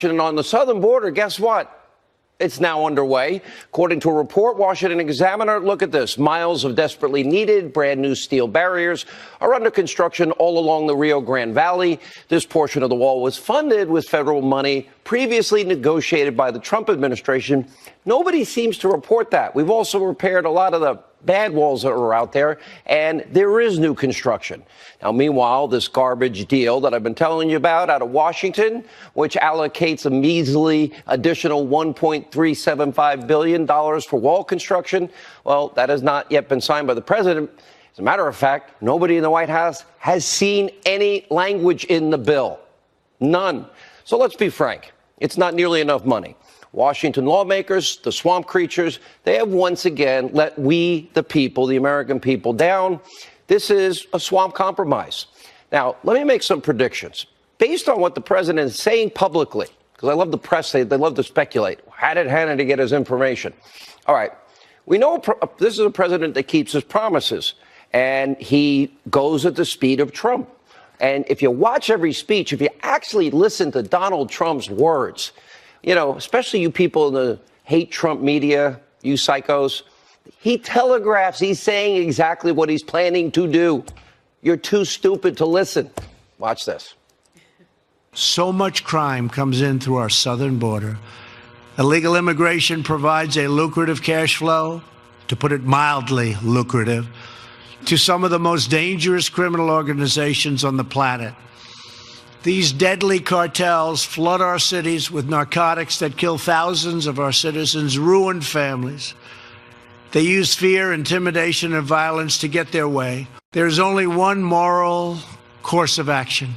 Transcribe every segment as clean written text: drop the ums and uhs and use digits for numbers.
On the southern border, guess what? It's now underway. According to a report, Washington Examiner, look at this. Miles of desperately needed brand new steel barriers are under construction all along the Rio Grande Valley. This portion of the wall was funded with federal money previously negotiated by the Trump administration. Nobody seems to report that. We've also repaired a lot of the bad walls that were out there, and there is new construction. Now, meanwhile, this garbage deal that I've been telling you about out of Washington, which allocates a measly additional $1.375 billion for wall construction, well, that has not yet been signed by the president. As a matter of fact, nobody in the White House has seen any language in the bill. None. So let's be frank. It's not nearly enough money. Washington lawmakers, the swamp creatures, they have once again let we, the people, the American people, down. This is a swamp compromise. Now, let me make some predictions. Based on what the president is saying publicly, because I love the press, they love to speculate. How did Hannity get his information? All right. We know this is a president that keeps his promises, and he goes at the speed of Trump. And if you watch every speech, if you actually listen to Donald Trump's words, you know, especially you people in the hate Trump media, you psychos, he telegraphs, he's saying exactly what he's planning to do. You're too stupid to listen. Watch this. So much crime comes in through our southern border. Illegal immigration provides a lucrative cash flow, to put it mildly lucrative, to some of the most dangerous criminal organizations on the planet. These deadly cartels flood our cities with narcotics that kill thousands of our citizens, ruin families. They use fear, intimidation, and violence to get their way. There's only one moral course of action: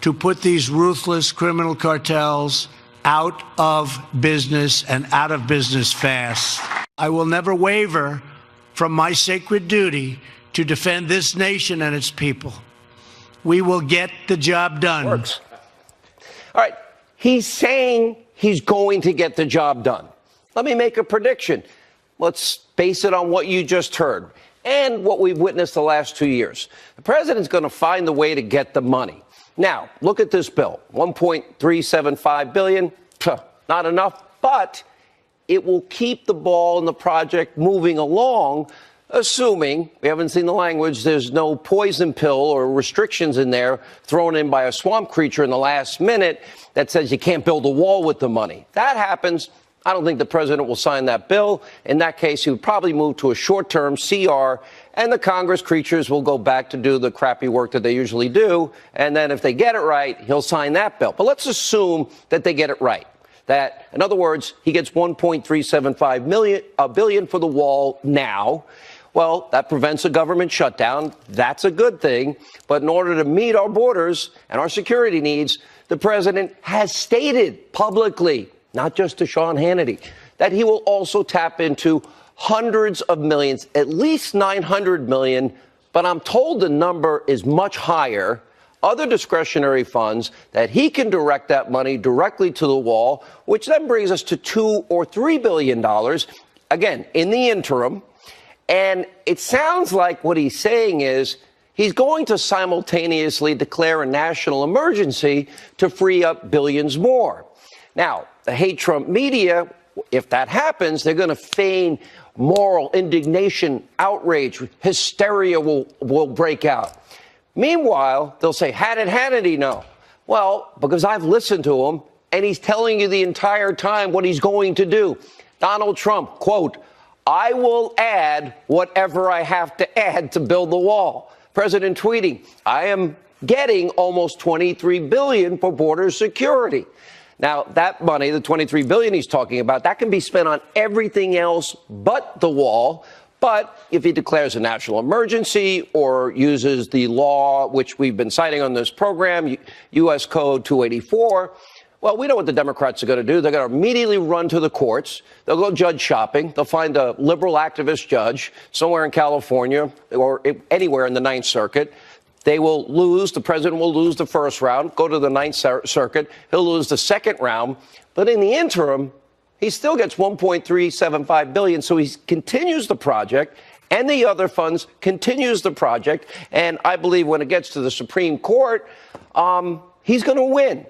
to put these ruthless criminal cartels out of business, and out of business fast. I will never waver from my sacred duty to defend this nation and its people. We will get the job done. Works. All right. He's saying he's going to get the job done. Let me make a prediction. Let's base it on what you just heard and what we've witnessed the last 2 years. The president's going to find the way to get the money. Now, look at this bill. $1.375 billion. Not enough, but it will keep the ball in the project moving along, assuming, we haven't seen the language, there's no poison pill or restrictions in there thrown in by a swamp creature in the last minute that says you can't build a wall with the money. That happens. I don't think the president will sign that bill. In that case, he would probably move to a short-term CR, and the Congress creatures will go back to do the crappy work that they usually do. And then if they get it right, he'll sign that bill. But let's assume that they get it right. That, in other words, he gets $1.375 billion for the wall now. Well, that prevents a government shutdown. That's a good thing. But in order to meet our borders and our security needs, the president has stated publicly, not just to Sean Hannity, that he will also tap into hundreds of millions, at least $900 million. But I'm told the number is much higher. Other discretionary funds that he can direct that money directly to the wall, which then brings us to $2 or $3 billion, again, in the interim. And it sounds like what he's saying is he's going to simultaneously declare a national emergency to free up billions more. Now, the hate Trump media, if that happens, they're going to feign moral indignation, outrage, hysteria will break out. Meanwhile, they'll say, how did Hannity know? Well, because I've listened to him, and he's telling you the entire time what he's going to do. Donald Trump, quote, I will add whatever I have to add to build the wall. President tweeting, I am getting almost $23 billion for border security. Now, that money, the $23 billion he's talking about, that can be spent on everything else but the wall. But if he declares a national emergency or uses the law, which we've been citing on this program, U.S. Code 284, well, we know what the Democrats are going to do. They're going to immediately run to the courts. They'll go judge shopping. They'll find a liberal activist judge somewhere in California or anywhere in the Ninth Circuit. They will lose. The president will lose the first round, go to the Ninth Circuit. He'll lose the second round. But in the interim, he still gets $1.375 billion. So he continues the project, and the other funds continues the project. And I believe when it gets to the Supreme Court, he's going to win.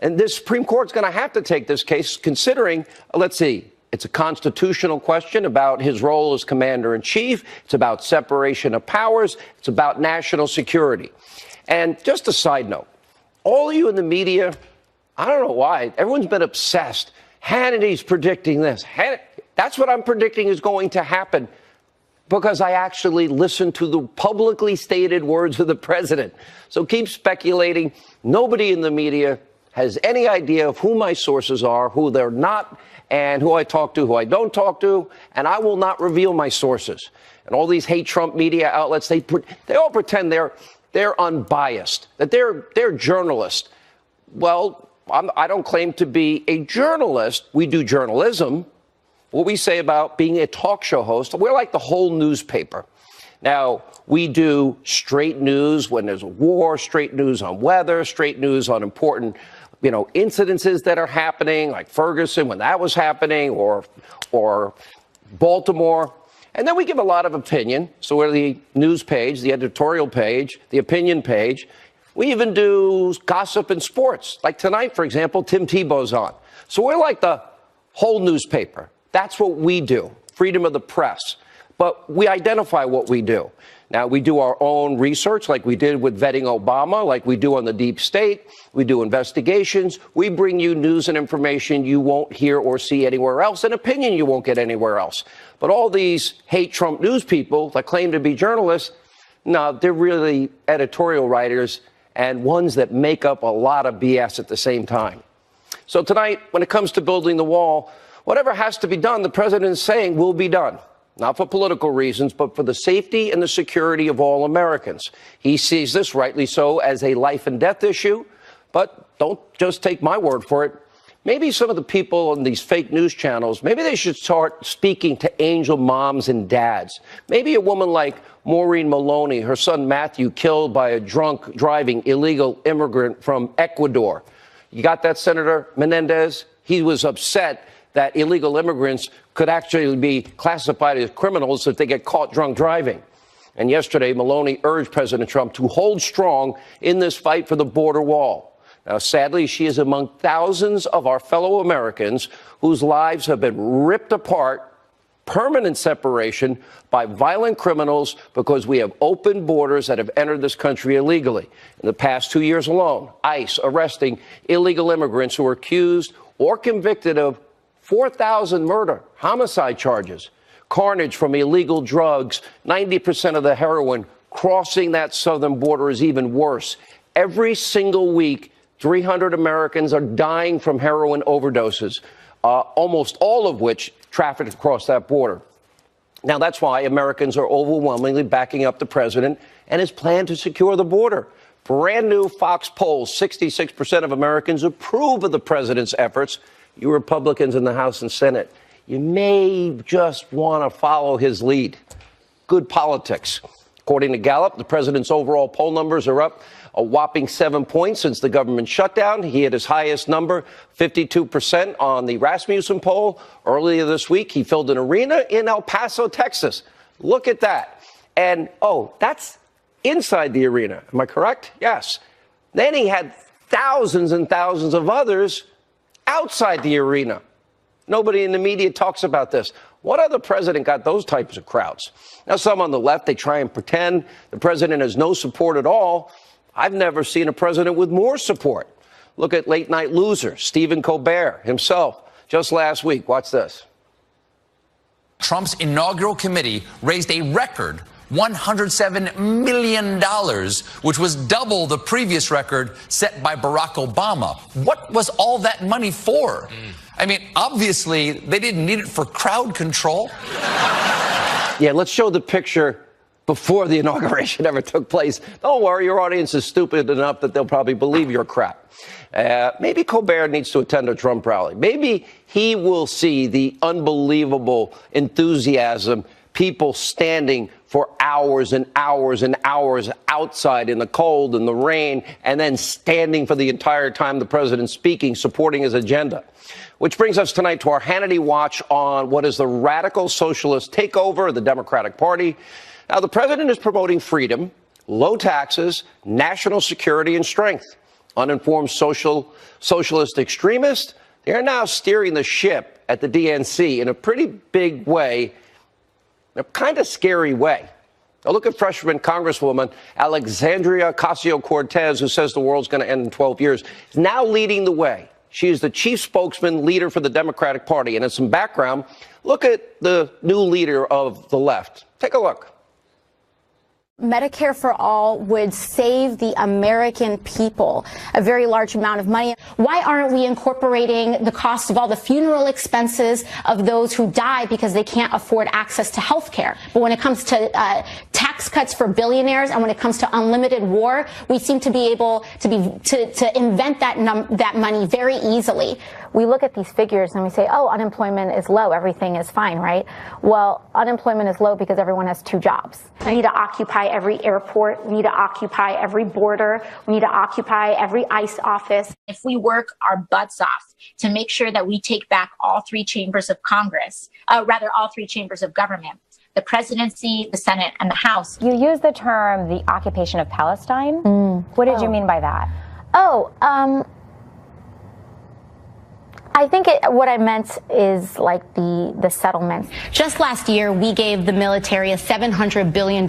And this Supreme Court's going to have to take this case, considering, let's see, it's a constitutional question about his role as commander-in-chief. It's about separation of powers. It's about national security. And just a side note, all of you in the media, I don't know why, everyone's been obsessed. Hannity's predicting this. That's what I'm predicting is going to happen, because I actually listen to the publicly stated words of the president. So keep speculating. Nobody in the media has any idea of who my sources are, who they're not, and who I talk to, who I don't talk to, and I will not reveal my sources. And all these hate Trump media outlets, they all pretend they're unbiased, that they're journalists. Well, I don't claim to be a journalist. We do journalism. What we say about being a talk show host, we're like the whole newspaper. Now, we do straight news when there's a war, straight news on weather, straight news on important, incidences that are happening, like Ferguson when that was happening, or Baltimore. And then we give a lot of opinion. So we're the news page, the editorial page, the opinion page. We even do gossip and sports. Like tonight, for example, Tim Tebow's on. So we're like the whole newspaper. That's what we do, freedom of the press. But we identify what we do. Now, we do our own research, like we did with vetting Obama, like we do on the deep state. We do investigations. We bring you news and information you won't hear or see anywhere else, and opinion you won't get anywhere else. But all these hate Trump news people that claim to be journalists, no, they're really editorial writers and ones that make up a lot of BS at the same time. So tonight, when it comes to building the wall, whatever has to be done, the president is saying will be done. Not for political reasons, but for the safety and the security of all Americans. He sees this, rightly so, as a life and death issue. But don't just take my word for it. Maybe some of the people on these fake news channels, maybe they should start speaking to angel moms and dads. Maybe a woman like Maureen Maloney, her son Matthew, killed by a drunk driving illegal immigrant from Ecuador. You got that, Senator Menendez? He was upset that illegal immigrants could actually be classified as criminals if they get caught drunk driving. And yesterday, Maloney urged President Trump to hold strong in this fight for the border wall. Now, sadly, she is among thousands of our fellow Americans whose lives have been ripped apart, permanent separation by violent criminals because we have open borders that have entered this country illegally. In the past 2 years alone, ICE arresting illegal immigrants who are accused or convicted of 4,000 murder, homicide charges, carnage from illegal drugs. 90% of the heroin crossing that southern border is even worse. Every single week, 300 Americans are dying from heroin overdoses, almost all of which trafficked across that border. Now, that's why Americans are overwhelmingly backing up the president and his plan to secure the border. Brand new Fox polls, 66% of Americans approve of the president's efforts. You Republicans in the House and Senate, you may just want to follow his lead. Good politics. According to Gallup, the president's overall poll numbers are up a whopping 7 points since the government shutdown. He had his highest number, 52%, on the Rasmussen poll. Earlier this week, he filled an arena in El Paso, Texas. Look at that. And, that's inside the arena. Am I correct? Yes. Then he had thousands and thousands of others outside the arena. Nobody in the media talks about this. What other president got those types of crowds? Now, some on the left, they try and pretend the president has no support at all. I've never seen a president with more support. Look at late night loser Stephen Colbert himself just last week. Watch this. Trump's inaugural committee raised a record $107 million, which was double the previous record set by Barack Obama. What was all that money for? I mean, obviously, they didn't need it for crowd control. Yeah, let's show the picture before the inauguration ever took place. Don't worry, your audience is stupid enough that they'll probably believe your crap. Maybe Colbert needs to attend a Trump rally. Maybe he will see the unbelievable enthusiasm, people standing for hours and hours and hours outside in the cold and the rain, and then standing for the entire time the president's speaking, supporting his agenda. Which brings us tonight to our Hannity Watch on what is the radical socialist takeover of the Democratic Party. Now, the president is promoting freedom, low taxes, national security, and strength. Uninformed socialist extremists, they are now steering the ship at the DNC in a pretty big way, a kind of scary way. Now look at freshman Congresswoman Alexandria Ocasio-Cortez, who says the world's going to end in 12 years, is now leading the way. She is the chief spokesman leader for the Democratic Party. And in some background, look at the new leader of the left. Take a look. Medicare for all would save the American people a very large amount of money. Why aren't we incorporating the cost of all the funeral expenses of those who die because they can't afford access to health care? But when it comes to tax cuts for billionaires and when it comes to unlimited war, we seem to be able to invent that money very easily. We look at these figures and we say, oh, unemployment is low, everything is fine, right? Well, unemployment is low because everyone has 2 jobs. We need to occupy every airport. We need to occupy every border. We need to occupy every ICE office. If we work our butts off to make sure that we take back all 3 chambers of Congress, all 3 chambers of government, the presidency, the Senate, and the House. You use the term the occupation of Palestine. What did you mean by that? I think what I meant is like the settlements. Just last year, we gave the military a $700 billion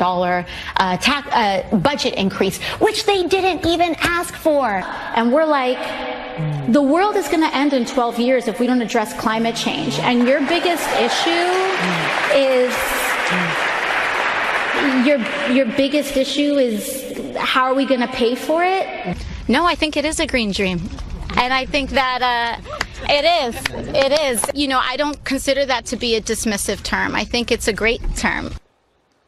budget increase, which they didn't even ask for. And we're like, the world is going to end in 12 years if we don't address climate change. And your biggest issue is your biggest issue is how are we going to pay for it? No, I think it is a green dream. And I think that it is. You know, I don't consider that to be a dismissive term. I think it's a great term.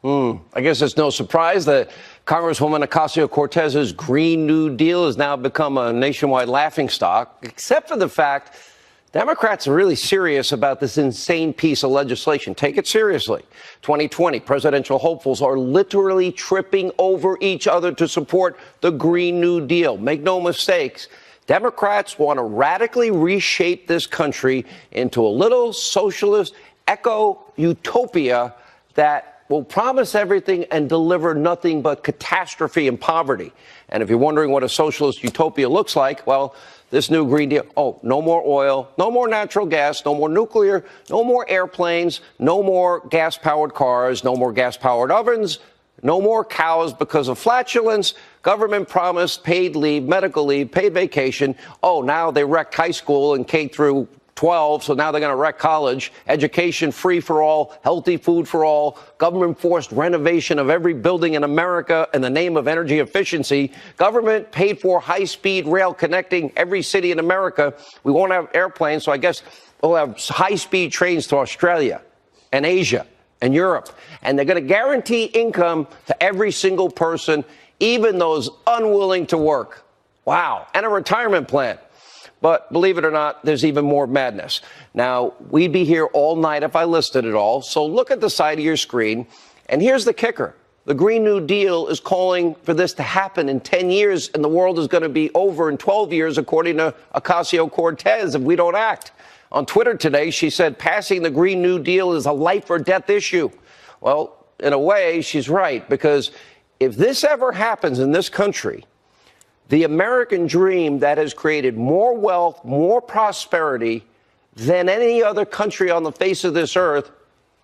I guess it's no surprise that Congresswoman Ocasio-Cortez's Green New Deal has now become a nationwide laughingstock, except for the fact Democrats are really serious about this insane piece of legislation. Take it seriously. 2020 presidential hopefuls are literally tripping over each other to support the Green New Deal. Make no mistakes. Democrats want to radically reshape this country into a little socialist eco-utopia that will promise everything and deliver nothing but catastrophe and poverty. And if you're wondering what a socialist utopia looks like, well, this new Green Deal, no more oil, no more natural gas, no more nuclear, no more airplanes, no more gas-powered cars, no more gas-powered ovens, no more cows because of flatulence. Government promised paid leave, medical leave, paid vacation. Now they wrecked high school and K through 12, so now they're going to wreck college. Education free for all, healthy food for all, government forced renovation of every building in America in the name of energy efficiency. Government paid for high-speed rail connecting every city in America. We won't have airplanes, so I guess we'll have high-speed trains to Australia and Asia and Europe. And they're going to guarantee income to every single person, even those unwilling to work. Wow. And a retirement plan. But believe it or not, there's even more madness. Now, we'd be here all night if I listed it all. So look at the side of your screen. And here's the kicker. The Green New Deal is calling for this to happen in 10 years, and the world is going to be over in 12 years, according to Ocasio-Cortez, if we don't act. On Twitter today, she said passing the Green New Deal is a life or death issue. Well, in a way, she's right, because if this ever happens in this country, the American dream that has created more wealth, more prosperity than any other country on the face of this earth,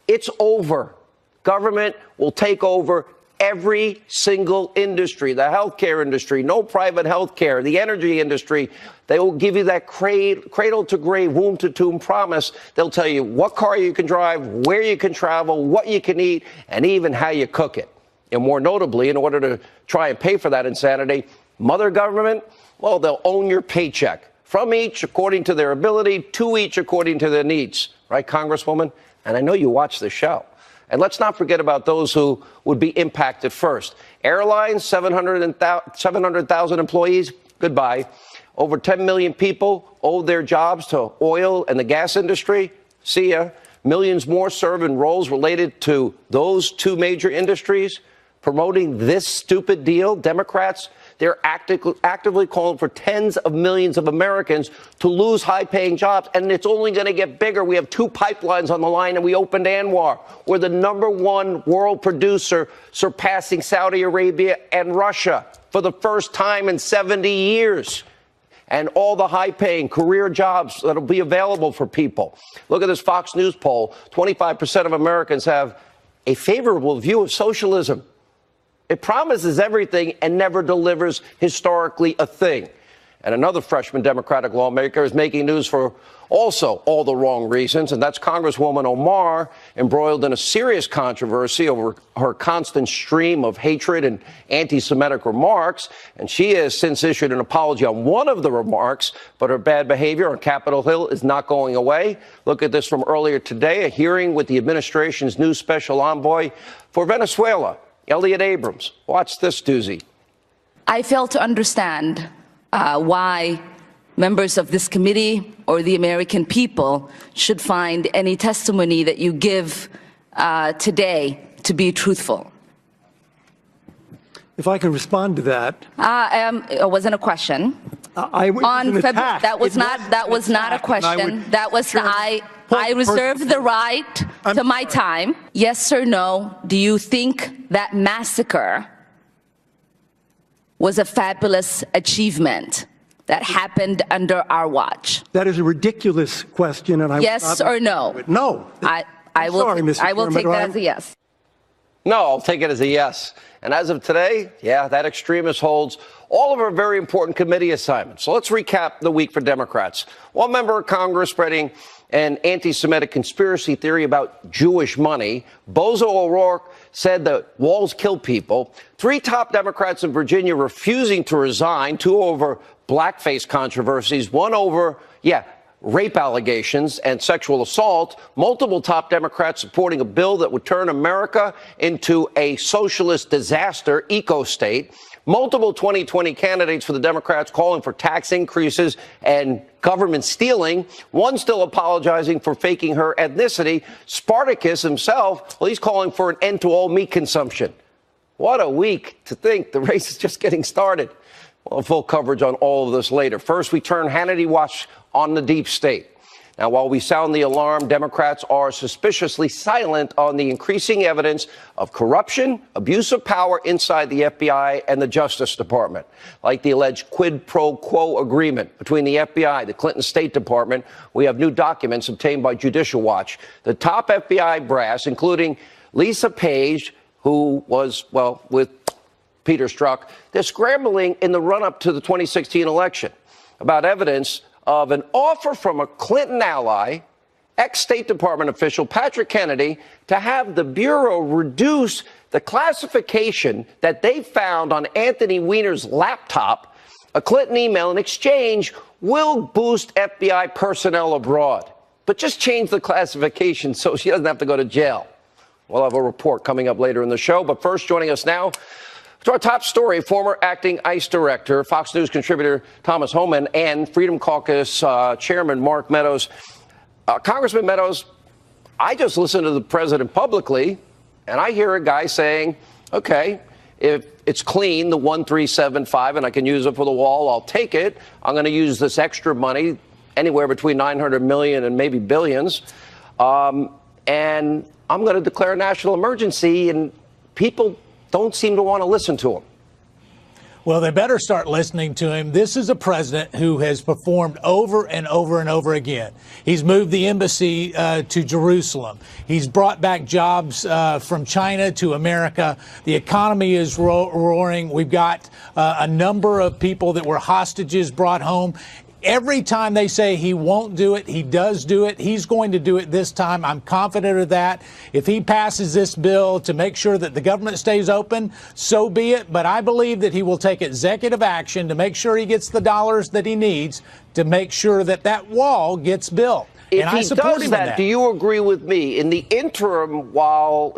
it's over. Government will take over every single industry, the healthcare industry, no private healthcare, the energy industry. They will give you that cradle to grave, womb to tomb promise. They'll tell you what car you can drive, where you can travel, what you can eat, and even how you cook it. And more notably, in order to try and pay for that insanity, mother government, well, they'll own your paycheck. From each according to their ability, to each according to their needs. Right, Congresswoman? And I know you watch the show. And let's not forget about those who would be impacted first. Airlines, 700,000 employees, goodbye. Over 10 million people owe their jobs to oil and the gas industry. See ya. Millions more serve in roles related to those 2 major industries. Promoting this stupid deal, Democrats, they're actively calling for tens of millions of Americans to lose high-paying jobs, and it's only going to get bigger. We have 2 pipelines on the line, and we opened Anwar. We're the #1 world producer, surpassing Saudi Arabia and Russia. for the first time in 70 years. And all the high-paying career jobs that will be available for people. Look at this Fox News poll. 25% of Americans have a favorable view of socialism. It promises everything and never delivers historically a thing. And another freshman Democratic lawmaker is making news for also all the wrong reasons, and that's Congresswoman Omar, embroiled in a serious controversy over her constant stream of hatred and anti-Semitic remarks. And she has since issued an apology on one of the remarks, but her bad behavior on Capitol Hill is not going away. Look at this from earlier today, a hearing with the administration's new special envoy for Venezuela, Elliot Abrams. Watch this doozy. I fail to understand why members of this committee or the American people should find any testimony that you give today to be truthful. If I can respond to that. It wasn't a question. That was not a question. That was I reserve the right to my time. Yes or no, do you think that massacre was a fabulous achievement that happened under our watch? That is a ridiculous question, and I yes or no? No. I will take that as a yes. No, I'll take it as a yes. And as of today, yeah, that extremist holds all of our very important committee assignments. So let's recap the week for Democrats. One member of Congress spreading an anti-Semitic conspiracy theory about Jewish money. Bozo O'Rourke said that walls kill people. 3 top Democrats in Virginia refusing to resign, 2 over blackface controversies, 1 over, rape allegations and sexual assault. Multiple top Democrats supporting a bill that would turn America into a socialist disaster eco-state. Multiple 2020 candidates for the Democrats calling for tax increases and government stealing. One still apologizing for faking her ethnicity. Spartacus himself, well, he's calling for an end to all meat consumption. What a week to think the race is just getting started. Well, full coverage on all of this later. First, we turn Hannity watch on the deep state. Now, while we sound the alarm, Democrats are suspiciously silent on the increasing evidence of corruption, abuse of power inside the FBI and the Justice Department, like the alleged quid pro quo agreement between the FBI, the Clinton State Department. We have new documents obtained by Judicial Watch. The top FBI brass, including Lisa Page, who was, with Peter Strzok, they're scrambling in the run-up to the 2016 election about evidence of an offer from a Clinton ally, ex-State Department official Patrick Hannity, to have the Bureau reduce the classification that they found on Anthony Weiner's laptop. A Clinton email in exchange will boost FBI personnel abroad, but just change the classification so she doesn't have to go to jail. We'll have a report coming up later in the show, but first, joining us now to our top story, former acting ICE director, Fox News contributor Thomas Homan, and Freedom Caucus chairman Mark Meadows. Congressman Meadows, I just listened to the president publicly, and I hear a guy saying, okay, if it's clean, the 1375, and I can use it for the wall, I'll take it. I'm going to use this extra money, anywhere between 900 million and maybe billions, and I'm going to declare a national emergency, and people don't seem to want to listen to him. Well, they better start listening to him. This is a president who has performed over and over and over again. He's moved the embassy to Jerusalem. He's brought back jobs from China to America. The economy is roaring. We've got a number of people that were hostages brought home. Every time they say he won't do it, he does do it. He's going to do it this time. I'm confident of that. If he passes this bill to make sure that the government stays open, so be it. But I believe that he will take executive action to make sure he gets the dollars that he needs to make sure that that wall gets built. If he does that, do you agree with me? In the interim, while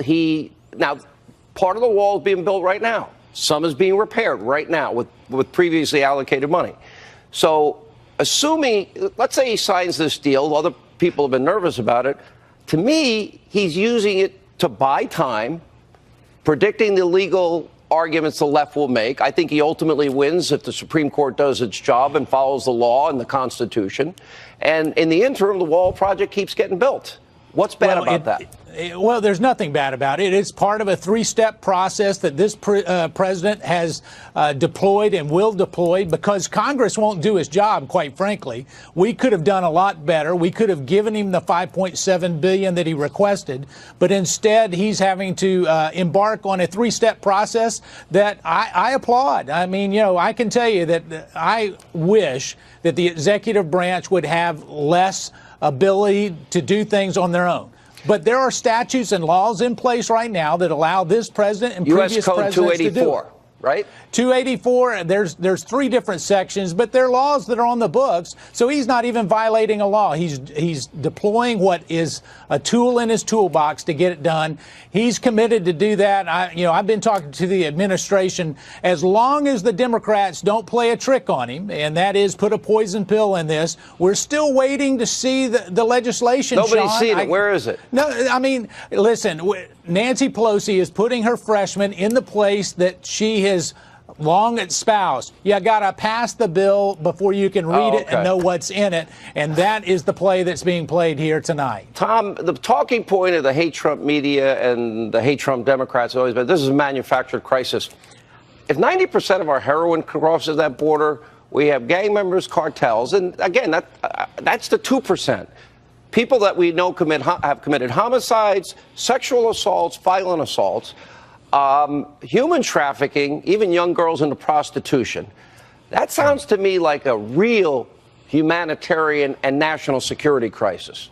now, part of the wall is being built right now. Some is being repaired right now with previously allocated money. So, assuming, let's say he signs this deal, other people have been nervous about it. To me, he's using it to buy time, predicting the legal arguments the left will make. I think he ultimately wins if the Supreme Court does its job and follows the law and the Constitution. And in the interim, the wall project keeps getting built. What's bad about that? Well, there's nothing bad about it. It's part of a three-step process that this president has deployed and will deploy because Congress won't do his job, quite frankly. We could have done a lot better. We could have given him the $5.7 billion that he requested, but instead he's having to embark on a three-step process that I applaud. I mean, you know, I can tell you that I wish that the executive branch would have less ability to do things on their own. But there are statutes and laws in place right now that allow this president and U.S. previous Code presidents to do it. 284, right? 284, there's three different sections, but they're laws that are on the books. So he's not even violating a law. He's deploying what is a tool in his toolbox to get it done. He's committed to do that. I've been talking to the administration. As long as the Democrats don't play a trick on him, and that is put a poison pill in this, we're still waiting to see the legislation. Nobody's seen it. Where is it? No, I mean, listen, Nancy Pelosi is putting her freshman in the place that she has long espoused. You got to pass the bill before you can read it and know what's in it. And that is the play that's being played here tonight. Tom, the talking point of the hate Trump media and the hate Trump Democrats has always been this is a manufactured crisis. If 90% of our heroin crosses that border, we have gang members, cartels. And again, that's the 2%. People that we know have committed homicides, sexual assaults, violent assaults, human trafficking, even young girls into prostitution. That sounds to me like a real humanitarian and national security crisis.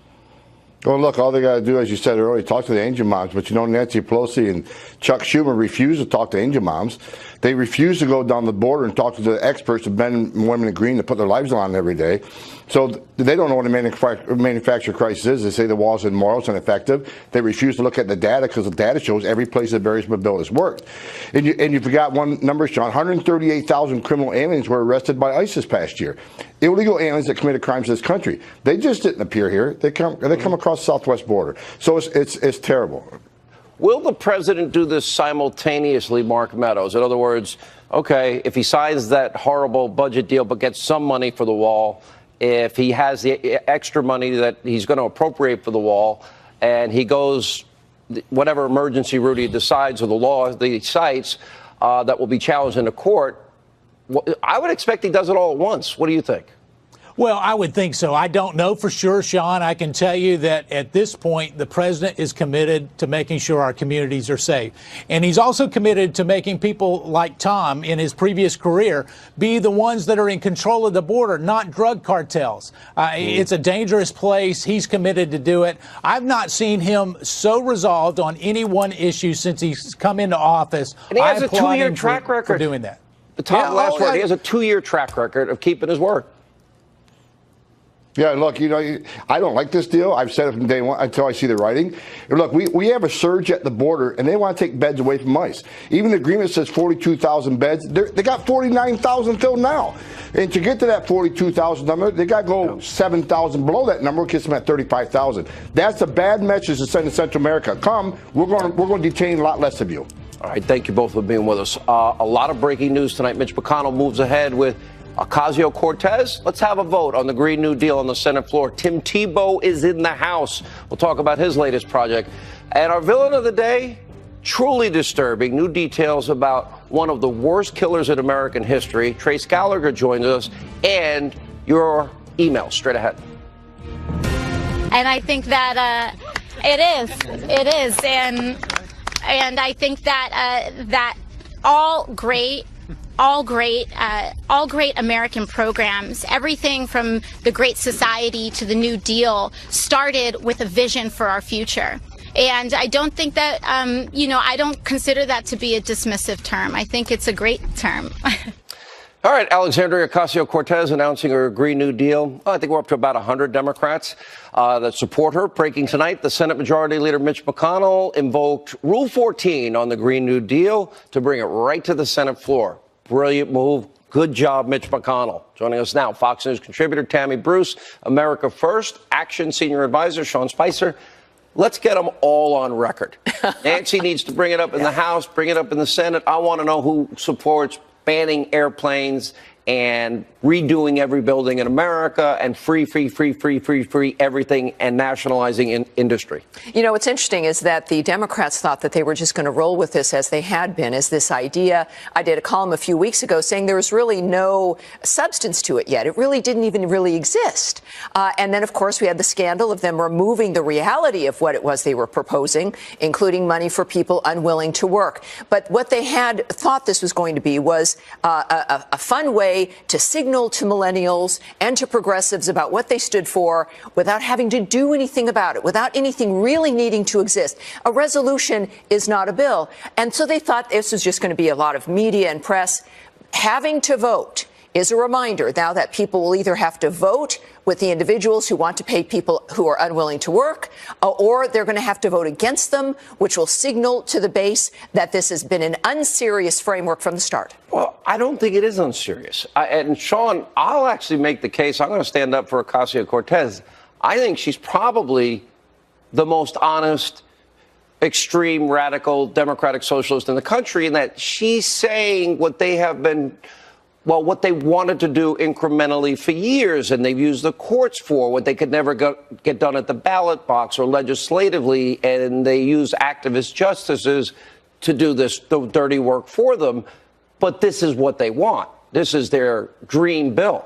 Well, look, all they got to do, as you said earlier, talk to the angel moms. But, you know, Nancy Pelosi and Chuck Schumer refuse to talk to angel moms. They refuse to go down the border and talk to the experts, the men and women in green that put their lives on every day. So they don't know what a manufactured crisis is. They say the wall's immoral, it's ineffective. They refuse to look at the data because the data shows every place that various bill has worked. And you forgot one number, Sean. 138,000 criminal aliens were arrested by ICE this past year. Illegal aliens that committed crimes in this country. They just didn't appear here. They come across the southwest border. So it's terrible. Will the president do this simultaneously, Mark Meadows? In other words, okay, if he signs that horrible budget deal but gets some money for the wall, if he has the extra money that he's going to appropriate for the wall, and he goes whatever emergency route he decides or the law he cites that will be challenged in the court, I would expect he does it all at once. What do you think? Well, I would think so. I don't know for sure, Sean. I can tell you that at this point, the president is committed to making sure our communities are safe. And he's also committed to making people like Tom in his previous career be the ones that are in control of the border, not drug cartels. It's a dangerous place. He's committed to do it. I've not seen him so resolved on any one issue since he's come into office. And he has a 2-year track record for doing that. The top last word, he has a 2-year track record of keeping his word. Yeah, look, you know, I don't like this deal. I've said it from day one until I see the writing. Look, we have a surge at the border, and they want to take beds away from ICE. Even the agreement says 42,000 beds. They got 49,000 filled now. And to get to that 42,000 number, they got to go 7,000 below that number, which gets them at 35,000. That's a bad message to send to Central America. Come, we're going to detain a lot less of you. All right, thank you both for being with us. A lot of breaking news tonight. Mitch McConnell moves ahead with Ocasio-Cortez. Let's have a vote on the Green New Deal on the Senate floor. Tim Tebow is in the House. We'll talk about his latest project. And our villain of the day, truly disturbing. New details about one of the worst killers in American history. Trace Gallagher joins us. And your email straight ahead. And I think that it is. And I think that all great American programs, everything from the Great Society to the New Deal, started with a vision for our future. And I don't think that, I don't consider that to be a dismissive term. I think it's a great term. All right, Alexandria Ocasio-Cortez announcing her Green New Deal. I think we're up to about 100 Democrats that support her. Breaking tonight, the Senate Majority Leader Mitch McConnell invoked Rule 14 on the Green New Deal to bring it right to the Senate floor. Brilliant move. Good job, Mitch McConnell. Joining us now, Fox News contributor Tammy Bruce, America First, Action Senior Advisor Sean Spicer. Let's get them all on record. Nancy needs to bring it up in the House, bring it up in the Senate. I want to know who supports banning airplanes and redoing every building in America and free everything and nationalizing industry. You know, what's interesting is that the Democrats thought that they were just going to roll with this as they had been, as this idea. I did a column a few weeks ago saying there was really no substance to it yet. It really didn't even really exist. And then, of course, we had the scandal of them removing the reality of what it was they were proposing, including money for people unwilling to work. But what they had thought this was going to be was a fun way to signal to millennials and to progressives about what they stood for without having to do anything about it, without anything really needing to exist. A resolution is not a bill. And so they thought this was just going to be a lot of media and press. Having to vote is a reminder now that people will either have to vote with the individuals who want to pay people who are unwilling to work, or they're going to have to vote against them, which will signal to the base that this has been an unserious framework from the start. Well, I don't think it is unserious. And Sean, I'll actually make the case. I'm going to stand up for Ocasio-Cortez. I think she's probably the most honest, extreme, radical, democratic socialist in the country, in that she's saying what they have been, well, what they wanted to do incrementally for years, and they've used the courts for what they could never get done at the ballot box or legislatively, and they use activist justices to do the dirty work for them. But this is what they want. This is their dream bill.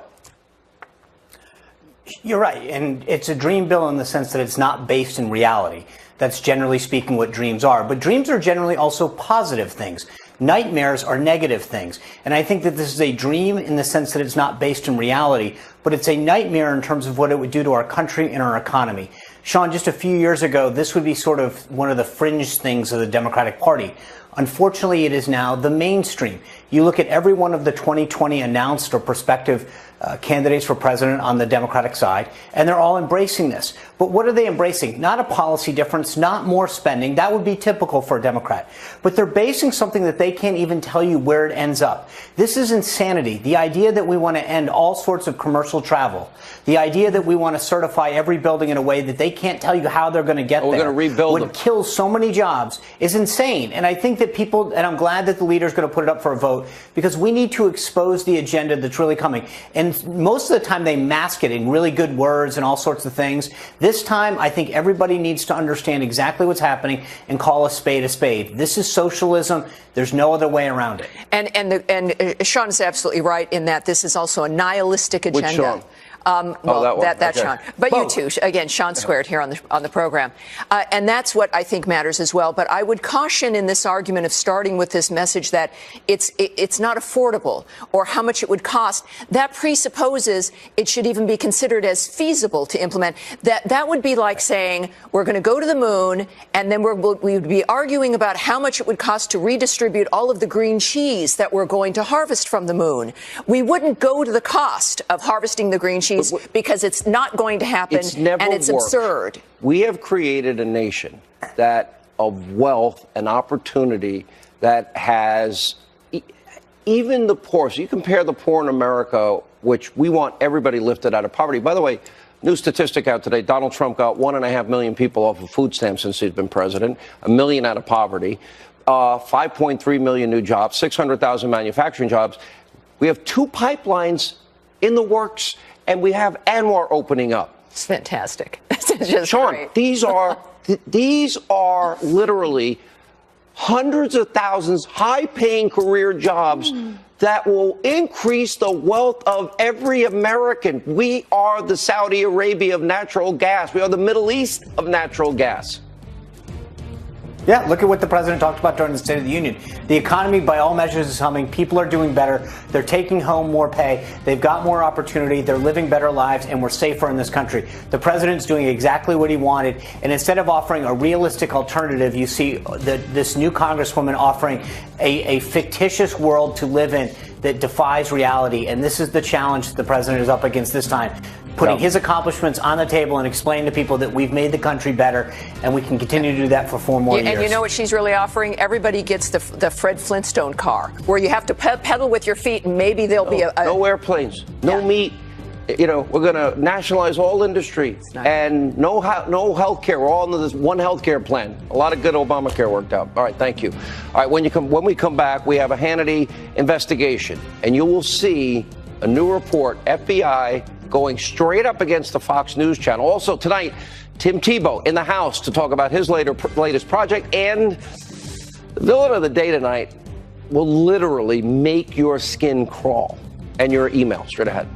You're right, and it's a dream bill in the sense that it's not based in reality. That's generally speaking what dreams are. But dreams are generally also positive things. Nightmares are negative things. And I think that this is a dream in the sense that it's not based in reality, but it's a nightmare in terms of what it would do to our country and our economy. Sean, just a few years ago, this would be sort of one of the fringe things of the Democratic Party. Unfortunately, it is now the mainstream. You look at every one of the 2020 announced or prospective candidates for president on the Democratic side, and they're all embracing this. But what are they embracing? Not a policy difference, not more spending. That would be typical for a Democrat. But they're basing something that they can't even tell you where it ends up. This is insanity. The idea that we want to end all sorts of commercial travel, the idea that we want to certify every building in a way that they can't tell you how they're going to get there, we're going to rebuild would them, kill so many jobs, is insane. And I think that people, and I'm glad that the leader is going to put it up for a vote, because we need to expose the agenda that's really coming. And most of the time they mask it in really good words and all sorts of things. This time, I think everybody needs to understand exactly what's happening and call a spade a spade. This is socialism. There's no other way around it. And Sean is absolutely right in that this is also a nihilistic agenda. Which Sean? That's okay. Sean. But both. You too, again, Sean Squared here on the program. And that's what I think matters as well. But I would caution in this argument of starting with this message that it's not affordable or how much it would cost. That presupposes it should even be considered as feasible to implement. That would be like saying we're going to go to the moon, and then we would be arguing about how much it would cost to redistribute all of the green cheese that we're going to harvest from the moon. We wouldn't go to the cost of harvesting the green cheese, because it's not going to happen, and it's absurd. We have created a nation that of wealth and opportunity that has even the poor. So you compare the poor in America, which we want everybody lifted out of poverty. By the way, new statistic out today, Donald Trump got 1.5 million people off of food stamps since he's been president, 1 million out of poverty, 5.3 million new jobs, 600,000 manufacturing jobs. We have 2 pipelines in the works, and we have ANWR opening up. It's fantastic. It's just Sean, great. these are literally hundreds of thousands, high-paying career jobs that will increase the wealth of every American. We are the Saudi Arabia of natural gas. We are the Middle East of natural gas. Yeah, look at what the president talked about during the State of the Union. The economy, by all measures, is humming. People are doing better. They're taking home more pay. They've got more opportunity. They're living better lives, and we're safer in this country. The president's doing exactly what he wanted. And instead of offering a realistic alternative, you see this new congresswoman offering a fictitious world to live in that defies reality. And this is the challenge that the president is up against this time. Putting his accomplishments on the table and explaining to people that we've made the country better, and we can continue to do that for 4 more years. And you know what she's really offering? Everybody gets the Fred Flintstone car, where you have to pedal with your feet, and maybe there'll be no airplanes, no meat. You know, we're going to nationalize all industry and no health care. We're all under this one health care plan. A lot of good Obamacare worked out. All right, thank you. All right, when we come back, we have a Hannity investigation, and you will see A new report, FBI going straight up against the Fox News channel. Also tonight, Tim Tebow in the House to talk about his latest project. And the villain of the day tonight will literally make your skin crawl. And your email, straight ahead.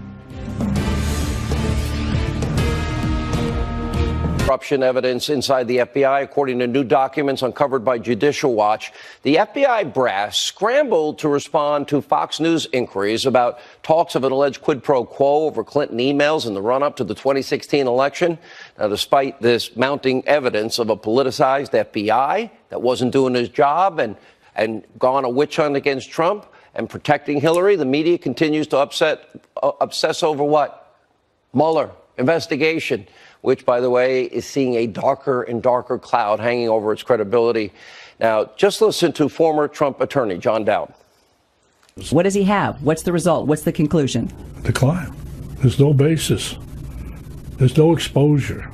Corruption evidence inside the FBI, according to new documents uncovered by Judicial Watch. The FBI brass scrambled to respond to Fox News inquiries about talks of an alleged quid pro quo over Clinton emails in the run-up to the 2016 election. Now, despite this mounting evidence of a politicized FBI that wasn't doing his job and gone a witch hunt against Trump and protecting Hillary, the media continues to obsess over what? Mueller investigation, which, by the way, is seeing a darker and darker cloud hanging over its credibility. Now, just listen to former Trump attorney John Dowd. What does he have? What's the result? What's the conclusion? Decline. There's no basis. There's no exposure.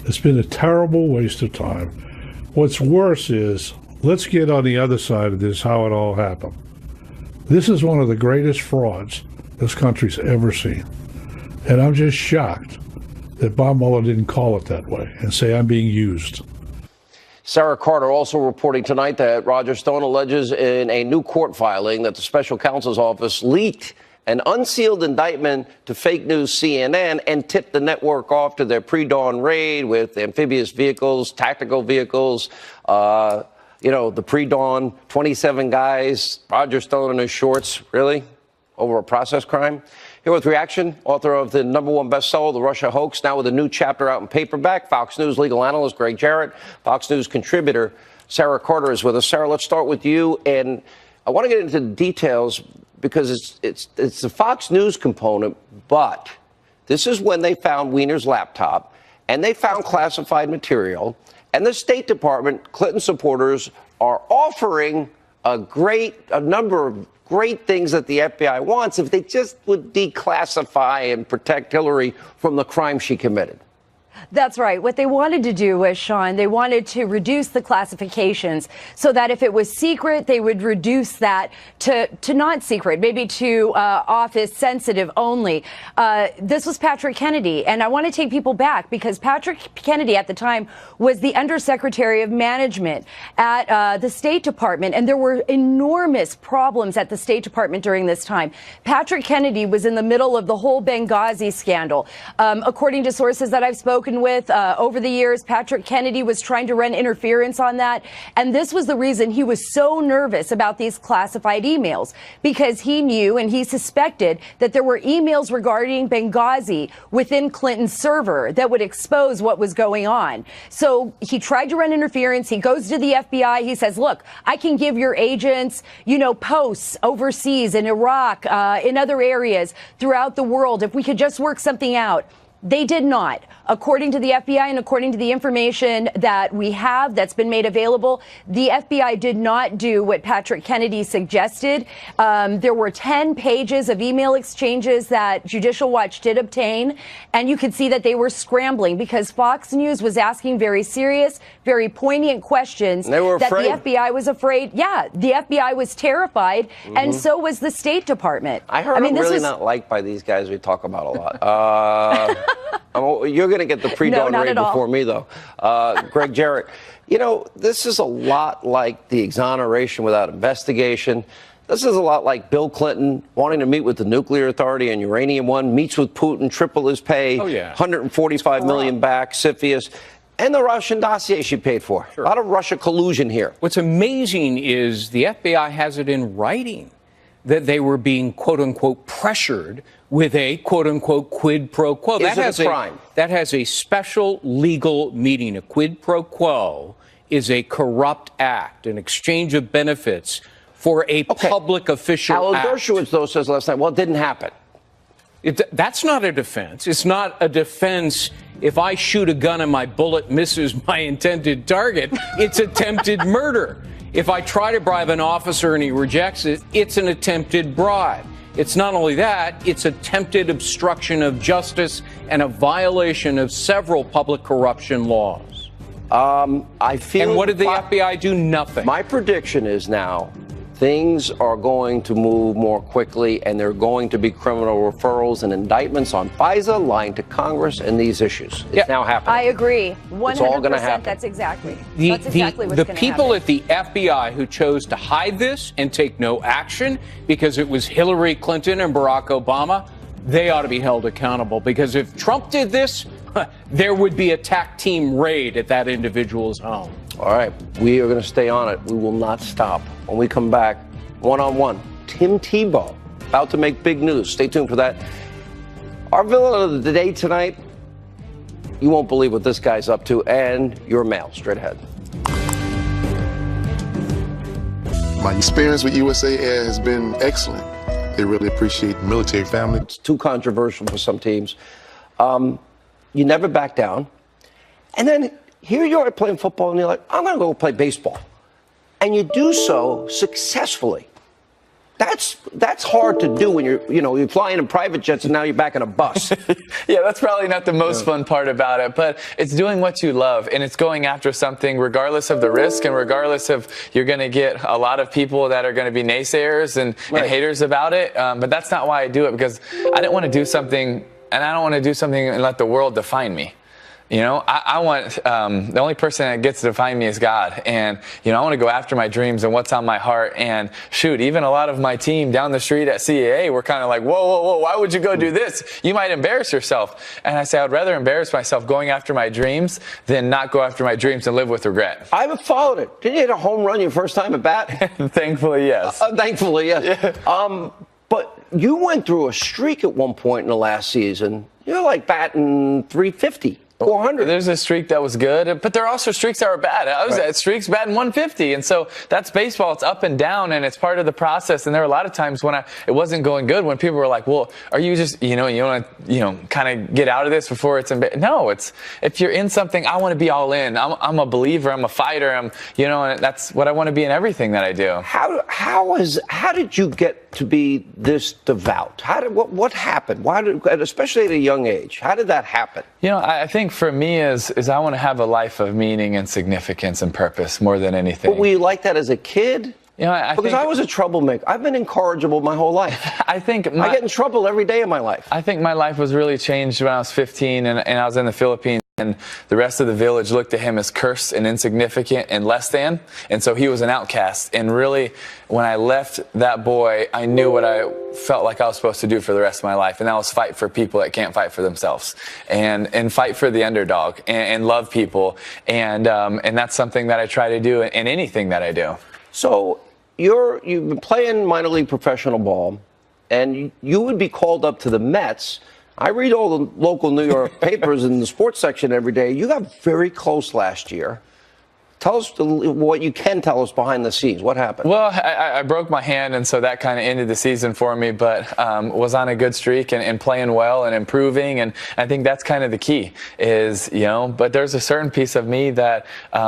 It's been a terrible waste of time. What's worse is, let's get on the other side of this, how it all happened. This is one of the greatest frauds this country's ever seen. And I'm just shocked that Bob Mueller didn't call it that way and say I'm being used. Sarah Carter also reporting tonight that Roger Stone alleges in a new court filing that the special counsel's office leaked an unsealed indictment to fake news CNN and tipped the network off to their pre-dawn raid with amphibious vehicles, tactical vehicles, the pre-dawn 27 guys, Roger Stone in his shorts, really, over a process crime. Here with reaction, author of the #1 bestseller, The Russia Hoax, now with a new chapter out in paperback, Fox News legal analyst Greg Jarrett, Fox News contributor Sarah Carter is with us. Sarah, let's start with you, and I want to get into the details because it's the Fox News component, but this is when they found Weiner's laptop, and they found classified material, and the State Department, Clinton supporters, are offering a number of great things that the FBI wants if they just would declassify and protect Hillary from the crime she committed. That's right. What they wanted to do was, Sean, they wanted to reduce the classifications so that if it was secret, they would reduce that to not secret, maybe to office sensitive only. This was Patrick Kennedy. And I want to take people back because Patrick Kennedy at the time was the Undersecretary of Management at the State Department. And there were enormous problems at the State Department during this time. Patrick Kennedy was in the middle of the whole Benghazi scandal. According to sources that I've spoken with over the years, Patrick Kennedy was trying to run interference on that. And this was the reason he was so nervous about these classified emails, because he knew and he suspected that there were emails regarding Benghazi within Clinton's server that would expose what was going on. So he tried to run interference. He goes to the FBI. He says, look, I can give your agents, posts overseas in Iraq, in other areas throughout the world. If we could just work something out. They did not. According to the FBI and according to the information that we have that's been made available, the FBI did not do what Patrick Kennedy suggested. There were 10 pages of email exchanges that Judicial Watch did obtain, and you could see that they were scrambling because Fox News was asking very serious, very poignant questions they were afraid. That the FBI was afraid. Yeah, the FBI was terrified, and so was the State Department. I heard I'm really not liked by these guys we talk about a lot. You're going to get the pre-dawn raid before me, though. Greg Jarrett, this is a lot like the exoneration without investigation. This is a lot like Bill Clinton wanting to meet with the Nuclear Authority and Uranium One, meets with Putin, triple his pay, $145 million back, CFIUS, and the Russian dossier she paid for. Sure. A lot of Russia collusion here. What's amazing is the FBI has it in writing that they were being, quote unquote, pressured with a quote unquote quid pro quo. That has a crime. That has a special legal meaning. A quid pro quo is a corrupt act, an exchange of benefits for a public official Alan act. Dershowitz, though, says last night, well, it didn't happen. That's not a defense. It's not a defense if I shoot a gun and my bullet misses my intended target. It's attempted murder. If I try to bribe an officer and he rejects it, it's an attempted bribe. It's not only that, it's attempted obstruction of justice and a violation of several public corruption laws. I feel. And what did the FBI do? Nothing. My prediction is now things are going to move more quickly, and there are going to be criminal referrals and indictments on FISA, lying to Congress, and these issues. It's now happening. I agree. 100%. It's all going to happen. That's exactly what's The going to happen. people at the FBI who chose to hide this and take no action because it was Hillary Clinton and Barack Obama, they ought to be held accountable, because if Trump did this, there would be a TAC team raid at that individual's home. All right, we are going to stay on it. We will not stop. When we come back, one-on-one, Tim Tebow, about to make big news. Stay tuned for that. Our villain of the day tonight, you won't believe what this guy's up to, and your mail, straight ahead. My experience with USA Air has been excellent. They really appreciate the military family. It's too controversial for some teams. You never back down. And then here you are playing football, and you're like, I'm going to go play baseball. And you do so successfully. That's hard to do when you're flying in private jets and now you're back in a bus. Yeah, that's probably not the most fun part about it, but it's doing what you love, and it's going after something regardless of the risk and regardless of you're going to get a lot of people that are going to be naysayers and haters about it. But that's not why I do it, because I didn't want to do something, and I don't want to do something and let the world define me. You know, I want, the only person that gets to define me is God. And, I want to go after my dreams and what's on my heart. And shoot, even a lot of my team down the street at CAA were kind of like, whoa, why would you go do this? You might embarrass yourself. And I say, I'd rather embarrass myself going after my dreams than not go after my dreams and live with regret. I haven't followed it. Did you hit a home run your first time at bat? Thankfully, yes. Thankfully, yes. Yeah. But you went through a streak at one point in the last season. You're like batting 350. 400. There's a streak that was good, but there are also streaks that are bad. I was at streaks batting 150, and so that's baseball. It's up and down, and it's part of the process. And there are a lot of times when it wasn't going good, when people were like, "Well, are you just you want to kind of get out of this before it's no." It's if you're in something, I want to be all in. I'm a believer. I'm a fighter. And that's what I want to be in everything that I do. How did you get to be this devout? What happened? Especially at a young age, how did that happen? I think for me is I want to have a life of meaning and significance and purpose more than anything. But were you like that as a kid? I was a troublemaker. I've been incorrigible my whole life. I get in trouble every day of my life. I think my life was really changed when I was 15 and I was in the Philippines. And the rest of the village looked at him as cursed and insignificant and less than. And so he was an outcast. And really, when I left that boy, I knew what I felt like I was supposed to do for the rest of my life. And that was fight for people that can't fight for themselves. And fight for the underdog and love people. And that's something that I try to do in anything that I do. So you've been playing minor league professional ball, and you would be called up to the Mets. I read all the local New York papers in the sports section every day. You got very close last year. Tell us what you can tell us behind the scenes. What happened? Well, I broke my hand, and so that kind of ended the season for me, but was on a good streak and playing well and improving, and I think that's kind of the key is, but there's a certain piece of me that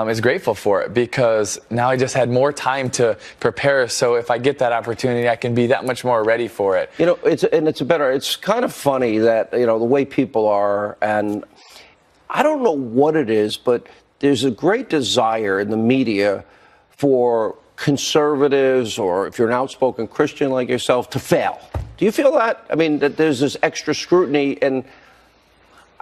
is grateful for it, because now I just had more time to prepare, so if I get that opportunity, I can be that much more ready for it. It's kind of funny that, the way people are, and I don't know what it is, but there's a great desire in the media for conservatives, or if you're an outspoken Christian like yourself, to fail. Do you feel that? I mean, that there's this extra scrutiny, and,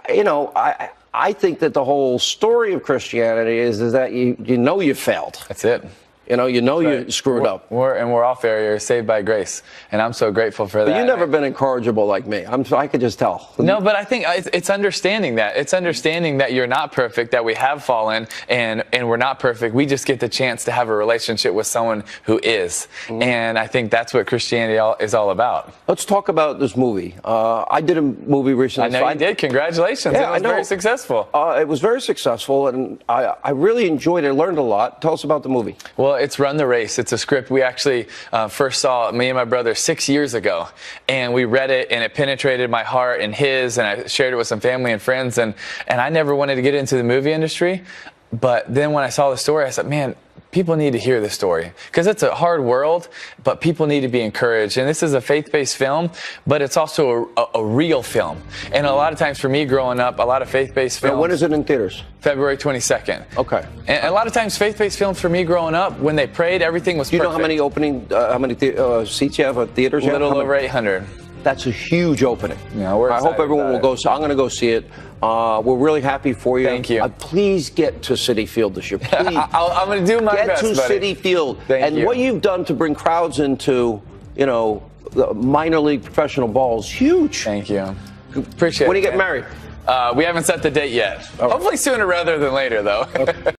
I think that the whole story of Christianity is that you failed. That's it. You screwed up. We're all failures, saved by grace, and I'm so grateful for that. But you've never been incorrigible like me. I could just tell. No, but I think it's understanding that. It's understanding that you're not perfect, that we have fallen, and we're not perfect. We just get the chance to have a relationship with someone who is, and I think that's what Christianity is all about. Let's talk about this movie. I did a movie recently. I know you did. Congratulations. Yeah, it was very successful. It was very successful, and I really enjoyed it. I learned a lot. Tell us about the movie. Well, it's Run the Race. It's a script we actually first saw, me and my brother, 6 years ago. And we read it, and it penetrated my heart and his, and I shared it with some family and friends. And I never wanted to get into the movie industry. But then when I saw the story, I said, man, people need to hear this story because it's a hard world, but people need to be encouraged. And this is a faith-based film, but it's also a real film. And a lot of times for me growing up, a lot of faith-based films. And when is it in theaters? February 22nd. Okay. And a lot of times faith-based films for me growing up, when they prayed, everything was perfect. Do you know how many seats you have at theaters? A little over 800. That's a huge opening. Yeah, I hope everyone will go. So I'm going to go see it. We're really happy for you. Thank you. Please get to Citi Field this year. Please. I'm going to do my best, Get to buddy. Citi Field. Thank you. What you've done to bring crowds into, the minor league professional ball is huge. Thank you. Appreciate it. When do you get married? We haven't set the date yet. Hopefully sooner rather than later, though. Okay.